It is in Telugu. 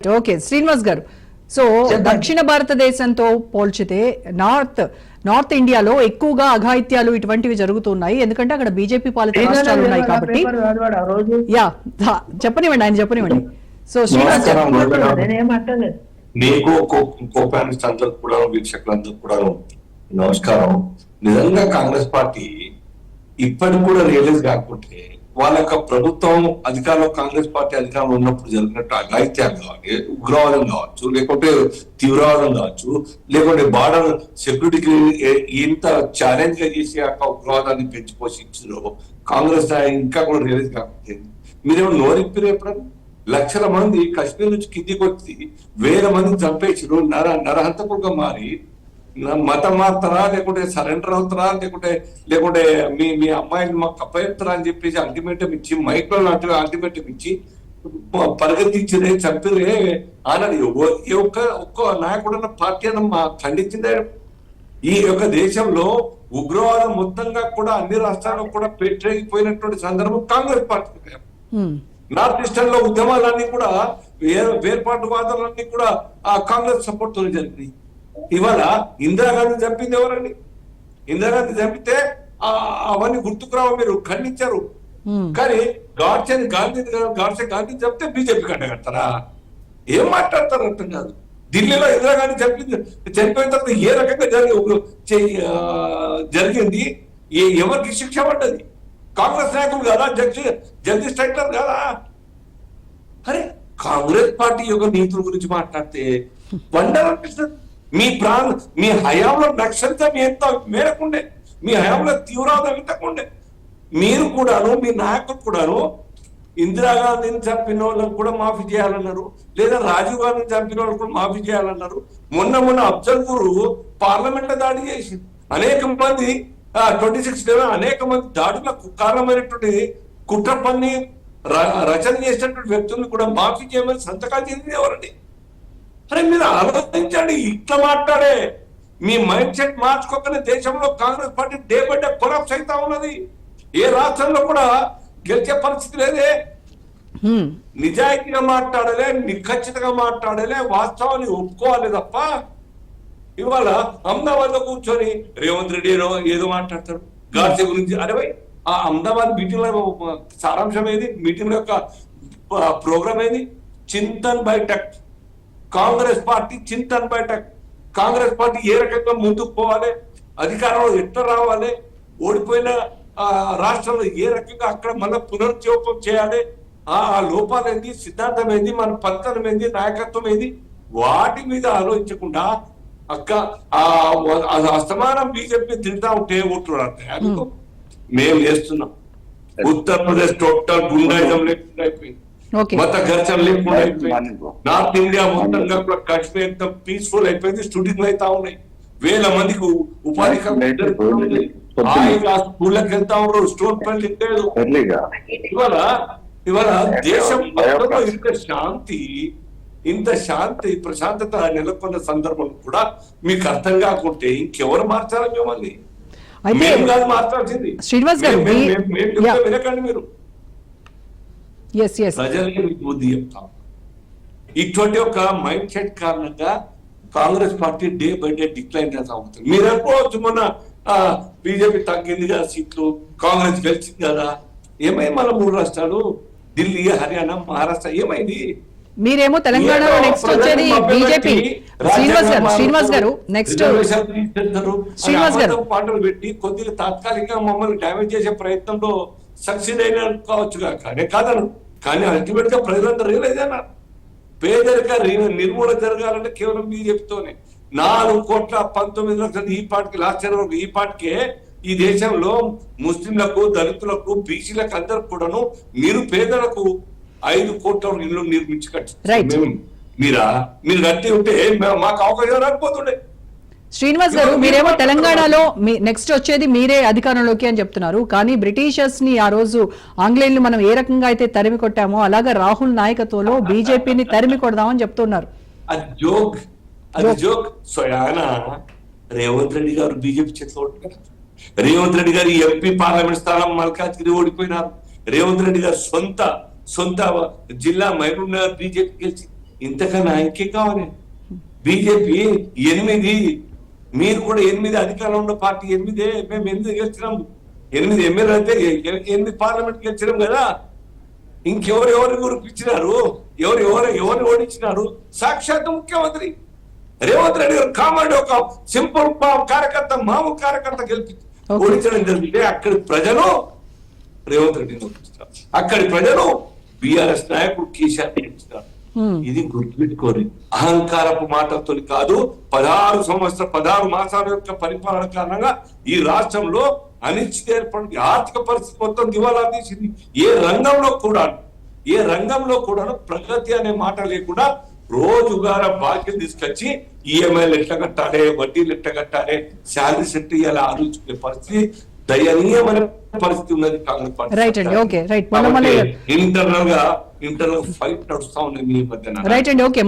ఓకే శ్రీనివాస్ గారు, సో దక్షిణ భారతదేశంతో పోల్చితే నార్త్ ఇండియాలో ఎక్కువగా అఘాయిత్యాలు ఇటువంటివి జరుగుతున్నాయి. ఎందుకంటే అక్కడ బీజేపీ పాలిత రాష్ట్రాలు ఉన్నాయి కాబట్టి. యా చెప్పనివ్వండి, ఆయన చెప్పనివ్వండి. సో శ్రీనివాస్ నీకు కోపానికి కూడా వీక్షకులందరూ కూడా నమస్కారం. నిజంగా కాంగ్రెస్ పార్టీ ఇప్పటికి కూడా రియలైజ్ కాకుంటే వాళ్ళ యొక్క ప్రభుత్వం అధికారంలో కాంగ్రెస్ పార్టీ అధికారంలో ఉన్నప్పుడు జరిగినట్టు అఘాయిత్యాలు కావాలి, ఉగ్రవాదం కావచ్చు, లేకుంటే తీవ్రవాదం కావచ్చు, లేకుంటే బార్డర్ సెక్యూరిటీకి ఎంత ఛాలెంజ్ గా చేసి ఆ ఉగ్రవాదాన్ని పెంచి పోషించారో కాంగ్రెస్ ఇంకా కూడా రియలైజ్ కాకపోతే మీరేమో నోరిప్పిరు. ఎప్పుడన్నా లక్షల మంది కశ్మీర్ నుంచి కిందికి వచ్చి 1000 మందిని చంపేసారు. నరహంతకులుగా మారి మతం మారుతారా, లేకుంటే సరెండర్ అవుతారా, లేకుంటే మీ అమ్మాయిని మాకు కప్పయిస్తారా అని చెప్పేసి అల్టిమేటం ఇచ్చి మైక్లో అల్టిమేటం ఇచ్చి పరిగెత్తించిరే, చంపిరే అన్నది ఒక్క నాయకుడు పార్టీ అన్న ఖండించిందే. ఈ యొక్క దేశంలో ఉగ్రవాదం మొత్తంగా కూడా అన్ని రాష్ట్రాల్లో కూడా పెట్టేగిపోయినటువంటి సందర్భం కాంగ్రెస్ పార్టీ. నార్త్ ఈస్టర్న్ లో ఉద్యమాలన్నీ కూడా వేర్పాటువాదాలన్నీ కూడా ఆ కాంగ్రెస్ సపోర్ట్ తో జరిగినాయి. ఇవాళ ఇందిరాగాంధీ చంపింది ఎవరండి? ఇందిరాగాంధీ చంపితే అవన్నీ గుర్తుకురావు, మీరు ఖండించారు. కానీ గాడ్సే గాంధీ చంపితే బీజేపీ కట్టగడతారా? ఏం మాట్లాడతారు అర్థం కాదు. ఢిల్లీలో ఇందిరాగాంధీ చనిపోయిన తర్వాత ఏ రకంగా జరిగింది, ఎవరికి శిక్ష పడ్డది? కాంగ్రెస్ నాయకులు కదా, జగదీష్ టైట్లర్ కదా. అరే కాంగ్రెస్ పార్టీ యొక్క నీతుల గురించి మాట్లాడితే వండర్ అనిపిస్తుంది. మీ హయాంలో నక్సలిజం ఎంత మేరకుండే, మీ హయాంలో తీవ్రవాదం ఇంతకుండే. మీరు కూడాను, మీ నాయకులు కూడాను ఇందిరాగాంధీని చంపిన వాళ్ళకు కూడా మాఫీ చేయాలన్నారు, లేదా రాజీవ్ గాంధీని చంపిన వాళ్ళకు కూడా మాఫీ చేయాలన్నారు. మొన్న అబ్జర్వర్ పార్లమెంట్ లో దాడి చేసి అనేక మంది 26 అనేక మంది దాడులకు కారణమైనటువంటి కుట్ర పన్ని రచన చేసినటువంటి వ్యక్తులను కూడా మాఫీ చేయమని సంతకాలు చేసింది ఎవరండి? అరే మీరు ఆలోచించండి. ఇట్లా మాట్లాడే మీ మైండ్ సెట్ మార్చుకోకనే దేశంలో Congress party day by day collapse అవుతా ఉన్నది. ఏ రాష్ట్రంలో కూడా గెలిచే పరిస్థితి లేదే. నిజాయితీగా మాట్లాడలే, నిఖచ్చితంగా మాట్లాడలే, వాస్తవాన్ని ఒప్పుకోవాలి తప్ప ఇవాళ అహ్మదాబాద్ లో కూర్చొని రేవంత్ రెడ్డి ఏదో మాట్లాడతారు గాడ్సే గురించి. అరే భయ్, ఆ అహ్మదాబాద్ మీటింగ్ లో సారాంశం ఏది? మీటింగ్ యొక్క ప్రోగ్రామ్ ఏది? చింతన్ బైఠక్. కాంగ్రెస్ పార్టీ చింతన్ బైఠక్. కాంగ్రెస్ పార్టీ ఏ రకంగా ముందుకు పోవాలి, అధికారంలో ఎట్లా రావాలి, ఓడిపోయిన రాష్ట్రంలో ఏ రకంగా అక్కడ మళ్ళీ పునరుజ్జీవం చేయాలి, ఆ లోపాలు ఏంది, సిద్ధాంతం ఏంది, మన పద్ధతి ఏంది, నాయకత్వం ఏంది, వాటి మీద ఆలోచించకుండా అస్తమానం బీజేపీ తింటా ఉంటే ఓట్లు అందుకు మేము చేస్తున్నాం. ఉత్తరప్రదేశ్ టోటల్ గుండాయిజం లేకుండా అయిపోయింది, మత ఘర్షణ లేకుండా అయిపోయింది. నార్త్ ఇండియా మొత్తంగా కూడా కాశ్మీర్ ఎంత పీస్ఫుల్ అయిపోయింది. స్టూడెంట్లు అయితే ఉన్నాయి, 1000 మందికి ఉపాధి స్కూళ్ళకి వెళ్తా ఉన్నారు, స్టోన్ పని లేదు. ఇవాళ దేశం ఇంత ప్రశాంతత నెలకొన్న సందర్భం కూడా మీకు అర్థం కాకుంటే ఇంకెవరు మార్చాలి? మిమ్మల్ని మేము కాదు మార్చాల్సింది. శ్రీనివాస్ గారు వినకండి, మీరు ప్రజలకి బుద్ధి చెప్తాం. ఇటువంటి ఒక మైండ్ సెట్ కారణంగా Congress party day by day decline చేస్తా ఉంటుంది. మీరు అనుకోవచ్చు మొన్న బీజేపీ తగ్గింది కదా సీట్లు, కాంగ్రెస్ గెలిచింది కదా. ఏమైంది? మన 3 రాష్ట్రాలు ఢిల్లీ, హర్యానా, మహారాష్ట్ర ఏమైంది? మీరేమో తెలంగాణలో నెక్స్ట్ వచ్చేది బీజేపీ. శ్రీనివాస్ గారు నెక్స్ట్ పాటలు పెట్టి కొద్దిగా తాత్కాలికంగా మమ్మల్ని డ్యామేజ్ చేసే ప్రయత్నంలో సక్సీడ్ అయినా కావచ్చు కాదను. కానీ అల్టిమేట్ గా ప్రజలంతా రియలైజ్ అయినారు, పేదరిక నిర్మూలన జరగాలంటే కేవలం బీజేపీతోనే. 4,19,00,000 ఈ పార్టీకి లాస్ట్ ఇయర్ వరకు ఈ పార్టీకే ఈ దేశంలో ముస్లింలకు, దళితులకు, బీసీలకు అందరికి కూడాను నిరుపేదలకు 5 కోట్ల ఇల్లు నిర్మించి కట్టి మీరు కట్టి ఉంటే మాకు అవకాశం రాకపోతుండే. శ్రీనివాస్ గారు, మీరేమో తెలంగాణలో నెక్స్ట్ వచ్చేది మీరే అధికారంలోకి అని చెప్తున్నారు. కానీ బ్రిటిషర్స్ ని ఆ రోజు ఆంగ్లేయులు మనం ఏ రకంగా అయితే తరిమి కొట్టామో అలాగా రాహుల్ నాయకత్వంలో బీజేపీని తరిమి కొడదామని చెప్తున్నారు. అది జోక్. స్వయాన రేవంత్ రెడ్డి గారు బీజేపీ చేతిలో ఓడిపోయారు. రేవంత్ రెడ్డి గారు ఎంపీ పార్లమెంట్ స్థానం మల్కాజ్గిరి ఓడిపోయినారు. రేవంత్ రెడ్డి గారు సొంత జిల్లా మహబూబ్ నగర్ బీజేపీ గెలిచి ఇంతకన్నా ఇంకేం కావాలి? బీజేపీ 8, మీరు కూడా 8 అధికారంలో పార్టీ 8, మేము 8 గెలిచినాం. 8 ఎమ్మెల్యేలు అయితే 8 పార్లమెంట్ గెలిచినాం కదా. ఇంకెవరు గురిపించినారు? ఎవరు ఓడించినారు? సాక్షాత్ ముఖ్యమంత్రి రేవంత్ రెడ్డి గారు కామారెడ్డి ఒక సింపుల్ కార్యకర్త, మామూలు కార్యకర్త గెలిపించి ఓడించడం జరిగితే అక్కడి ప్రజలు రేవంత్ రెడ్డిని ఓడించినారు. అక్కడి ప్రజలు బీఆర్ఎస్ నాయకుడు కేసీఆర్ గెలిపించినారు. ఇది గుర్తుపెట్టుకోరు. అహంకారపు మాటలతో కాదు, 16 మాసాల యొక్క పరిపాలన కారణంగా ఈ రాష్ట్రంలో అనిశ్చిత ఏర్పడింది. ఆర్థిక పరిస్థితి మొత్తం దివాలా తీసింది. ఏ రంగంలో కూడా ప్రగతి అనే మాట లేకుండా రోజుగార బాకీలు తీసుకొచ్చి ఈఎంఐలు ఎట్లా కట్టాలి, వడ్డీలు ఎట్లా కట్టాలి, శాలరీస్ ఎట్లా ఇవ్వాలి ఆలోచించుకునే పరిస్థితి, దయనీయమైన పరిస్థితి ఉన్నది కాంగ్రెస్ పార్టీ. ఇంటర్నల్ ఫైట్ నడుస్తా ఉన్నది ఈ మధ్యన. రైట్ అండి, ఓకే.